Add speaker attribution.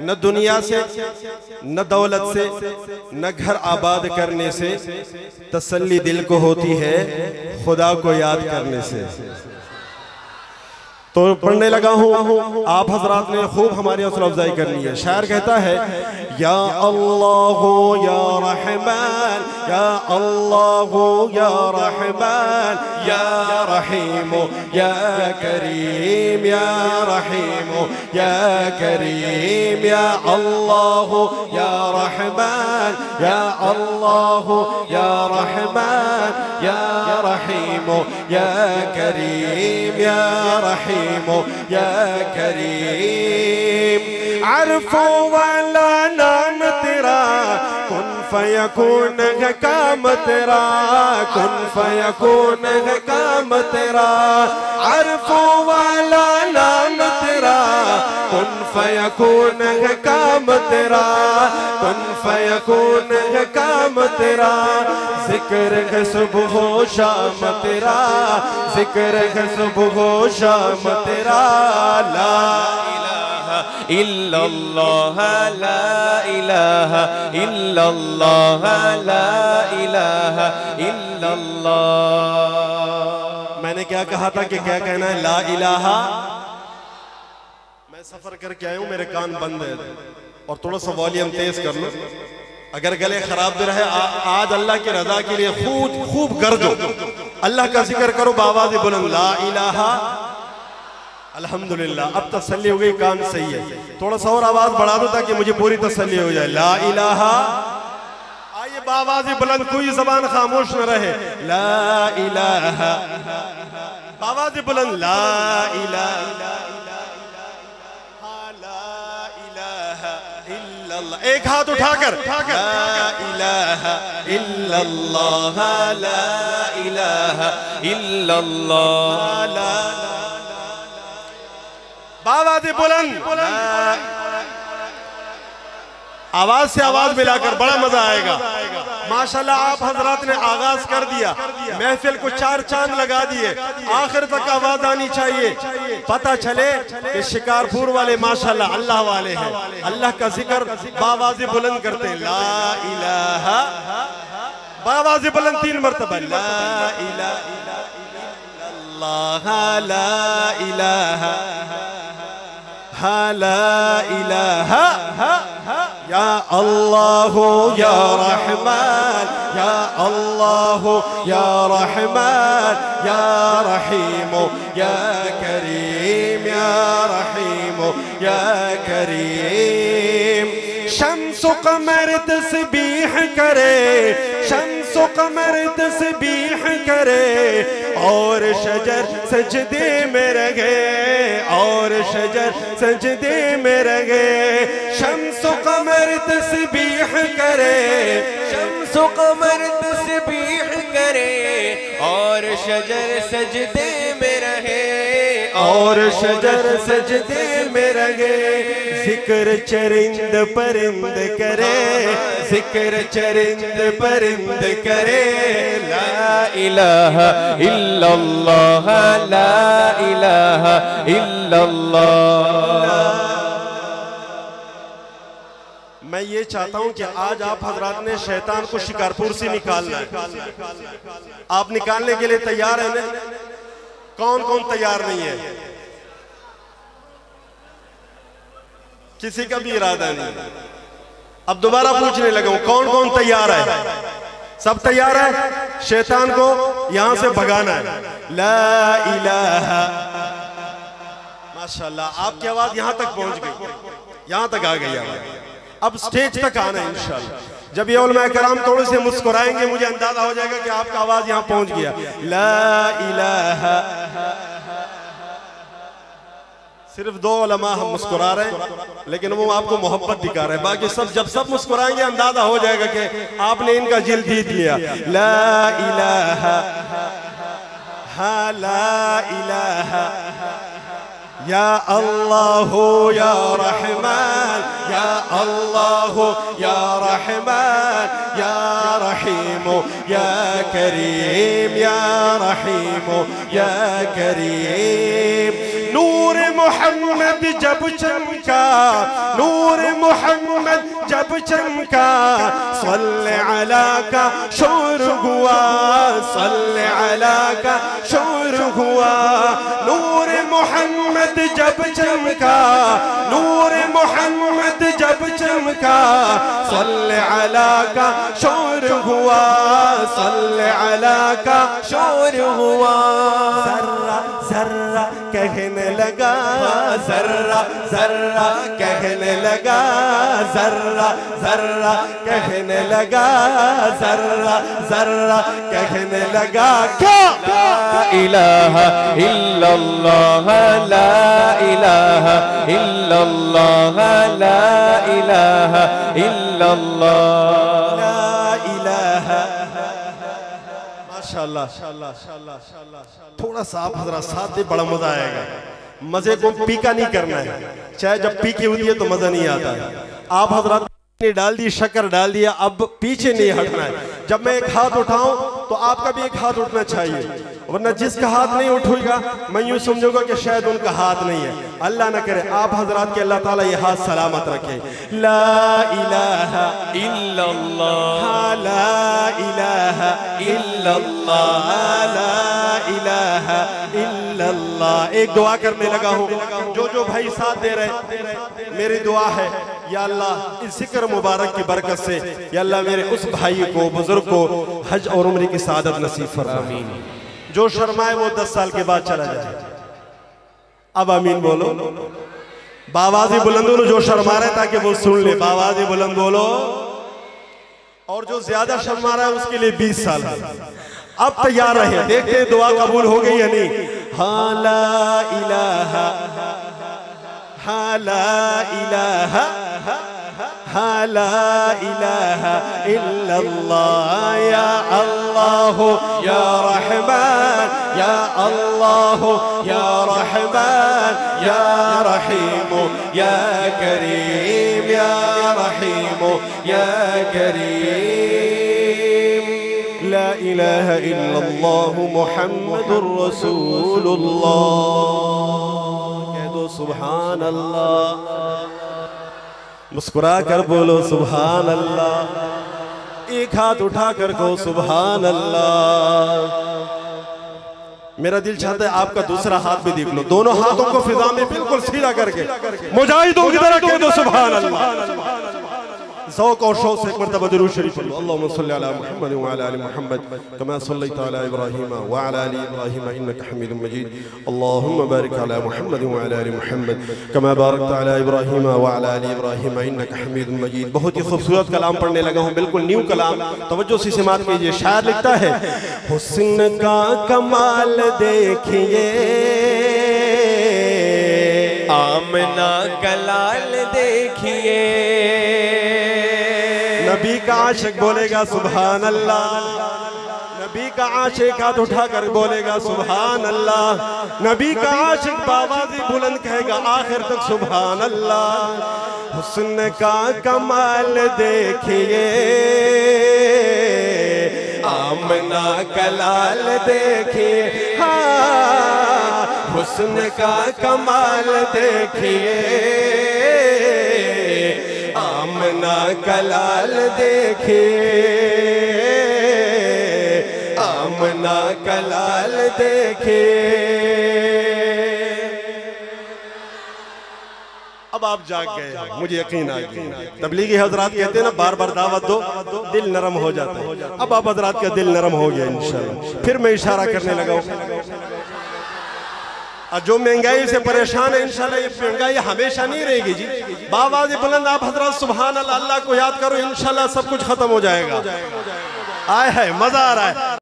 Speaker 1: न दुनिया से, न दौलत से, न घर आबाद करने से, तसल्ली दिल को होती है खुदा को याद करने से। तो पढ़ने लगा हूँ, आप हजरात ने खूब हमारी हौसला अफजाई करनी है। शायर कहता है, या अल्लाह या रहमान, या अल्लाह या रहमान, या रहीम या करीम, या रहीम या करीम, या अल्लाह या रहमान, या अल्लाह या रहमान, या रहीम या करीम, या रहीम या करीम। अरफो वाला नाम तेरा, कुन फयकून है काम तेरा, कुन फयकून है काम तेरा। अरफो वाला नाम तेरा, कुन फयकून है काम तेरा, कुन फयकून है काम तेरा। जिक्र है सुबह हो शाम तेरा, जिक्र है सुबह हो शाम तेरा। ला इलाहा इल्लल्लाह, ला इलाहा इल्लल्लाह, ला इलाहा इल्लल्लाह। मैंने क्या कहा था कि क्या कहना है? ला इलाहा। मैं सफर करके आया हूं, मेरे कान बंद है और थोड़ा सा वॉल्यूम तेज कर लो। अगर गले खराब भी रहे, आज अल्लाह की रजा के लिए खूब खूब गर्जो, अल्लाह का जिक्र करो बावाज़ बुलंद, ला इलाहा। अल्हम्दुलिल्लाह, अब तसल्ली हो गई, कान सही है। थोड़ा सा और आवाज बढ़ा दो ताकि मुझे पूरी तसल्ली हो जाए। ला इलाहा। आइए बावाज़ बुलंद, कोई जबान खामोश न रहे। ला इलाहा, बावाज़ बुलंद, ला इलाहा। एक हाथ उठाकर, ला इलाहा इल्लल्लाह, ला इलाहा इल्लल्लाह। बावाज़ बुलंद, आवाज से आवाज मिलाकर बड़ा मजा आएगा। माशाल्लाह, आप हजरात ने आगाज कर दिया, महफिल को चार चांद लगा दिए। आखिर तक आवाज आनी चाहिए, पता चले कि शिकारपुर वाले माशाल्लाह अल्लाह वाले हैं, अल्लाह का जिक्र बावाज़ बुलंद करते हैं। ला इलाहा, बावाज़ बुलंद 3 मरतबा, ला इलाहा इल्लल्लाह, ला इलाहा, ला इलाहा। या अल्लाह या रहमान, या अल्लाह या रहमान, या रहीम या करीम, या रहीम या करीम। शम्स कमर तस्बीह करे, शम्स कमर तस्बीह करे, और शजर सजदे में रहे, और शजर सजदे में रहे। शम्स कमर तस्बीह करे, शम्स कमर तस्बीह करे, और शजर सजदे में रहे, और शजर सजदे में रहे। जिक्र चरिंद परिंद करे, जिक्र चरिंद परिंद करे। ला इलाहा इल्लल्लाह, ला इलाहा इल्लल्लाह। मैं ये चाहता हूं कि आज आप हजरात ने शैतान को शिकारपुर से निकालना है। आप निकालने के लिए तैयार हैं ना? कौन कौन तैयार नहीं है? किसी का भी इरादा नहीं। अब दोबारा पूछने लगा हूं, कौन कौन तैयार है? सब तैयार है? शैतान को यहां से भगाना है। ला इलाहा। माशाल्लाह, आपकी आवाज यहां तक पहुंच गई, यहां तक आ गई आवाज। अब स्टेज तक आना है इंशाल्लाह। जब ये उलमा कराम थोड़े से मुस्कुराएंगे, मुझे अंदाजा हो जाएगा कि आपका आवाज यहां पहुंच गया। ला इलाहा। सिर्फ 2 उलमा हम मुस्कुरा रहे हैं, लेकिन वो आपको मोहब्बत दिखा रहे हैं। बाकी जब सब मुस्कुराएंगे, अंदाजा हो जाएगा कि आपने इनका दिल जीत लिया। ला इलाहा, हा ला इलाहा। या अल्लाह या रहमान, या अल्लाह या रहमान, या रहीम या करीम, या रहीम या करीम। नूर मोहम्मद जब चमका, नूर मोहम्मद जब चमका सल्ले अला का शोर हुआ, सल्ले अला का शोर हुआ। नूर मोहम्मद जब चमका, नूर मोहम्मद जब चमका सल्ले अला का शोर हुआ, सल्ले अला का शोर हुआ। जर्रा जर्रा कहने लगा, जर्रा जर्रा कहने लगा, जर्रा जर्रा कहने लगा, जर्रा जर्रा कहने लगा क्या? ला इलाहा इल्लल्लाह, ला इलाहा इल्लल्लाह, ला इलाहा इल्लल्लाह, ला इलाहा। माशाअल्लाह, थोड़ा सा आप हजरा साथ दे, बड़ा मजा आएगा। मजे को पीका नहीं करना है, चाहे जब पीकी होती है तो मजा नहीं आता है। आप हजरात ने डाल दी, शक्कर डाल दिया, अब पीछे नहीं हटना है। जब मैं एक हाथ उठाऊं तो आपका भी एक हाथ उठना चाहिए, वरना जिसका हाथ नहीं उठेगा मैं यूं समझूंगा कि शायद उनका हाथ नहीं है। अल्लाह ना करे आप हजरात के अल्लाह ताला ये हाथ सलामत रखे। ला इलाहा इल्लल्लाह, ला इलाहा इल्लल्लाह, ला इलाहा इल्लल्लाह। एक दुआ करने लगा हूँ, जो भाई साथ दे रहे, मेरी दुआ है या अल्लाह इस जिक्र मुबारक की बरकत से या अल्लाह मेरे उस भाई को, बुजुर्ग को हज और उम्र की सादत नसीब फरमा। जो शर्माए वो 10 साल के बाद चला जाए। अब आमीन बोलो, बावाज़ी बुलंद बोलो। जो शर्मा रहे ताकि वो सुन ले, बावाज़ी बुलंद बोलो। और जो ज्यादा शर्मा रहा है उसके लिए 20 साल। अब तैयार रहे, देखते हैं दुआ कबूल हो गई या नहीं। हाँ ला इलाहा, हाँ ला इलाहा, हाँ ला इलाहा इल्लल्लाह। या अल्लाह या रहमान, या अल्लाह या रहमान, या रहीम या करीम, या रहीम या करीम। ला इलाहा इल्लल्लाह मुहम्मदुर रसूलुल्लाह। कह दो सुभान अल्लाह, मुस्कुरा कर बोलो सुभान अल्लाह। एक हाथ उठा कर कहो सुभान अल्लाह। मेरा दिल चाहता है आपका दूसरा हाथ भी देख लो, दोनों हाथों को फिजा में बिल्कुल सीधा करके मुजाहिदों की तरह कह दो सुभान अल्लाह। ज़ौक़ और शौक़ से एक मरतबा दुरूद शरीफ पढ़ो। अल्लाहुम्मा सल्लि अला मुहम्मद व अला आलि मुहम्मद कमा सल्लैता अला इब्राहीम व अला आलि इब्राहीम इन्नका हमीदुम मजीद। अल्लाहुम्मा बारिक अला मुहम्मद व अला आलि मुहम्मद कमा बारकता अला इब्राहीम व अला आलि इब्राहीम इन्नका हमीदुम मजीद। बहुत ही खूबसूरत कलाम पढ़ने लगा हूँ, बिल्कुल न्यू कलाम, तवज्जो से समाअत कीजिए। शायर लिखता है, हुस्न का कमाल देखिए,
Speaker 2: आमना का लाल देखिए।
Speaker 1: नबी का आशिक बोलेगा सुभान अल्लाह, नबी का आशिक हाथ उठाकर बोलेगा सुभान अल्लाह। नबी का आशिक बावाज़ी बुलंद कहेगा आखिर तक सुभान अल्लाह। हुस्न का कमाल देखिए,
Speaker 2: आमना का लाल देखिए,
Speaker 1: हाँ हुस्न का कमाल देखिए, आमना का लाल देखिए, आमना का लाल देखिए। अब आप जाग गए, मुझे यकीन आ गया। तबलीगी हजरात कहते हैं ना, बार बार दावत दो दिल नरम हो जाता है। अब आप हजरात का दिल नरम हो गया इंशाल्लाह। फिर मैं इशारा करने लगा हूं, और जो महंगाई से परेशान है इंशाल्लाह ये महंगाई हमेशा नहीं रहेगी जी। बावाज़ी बुलंद आप हजरत सुभान अल्लाह, अल्लाह को याद करो, इंशाल्लाह सब कुछ खत्म हो जाएगा। आए है मजा आ रहा है।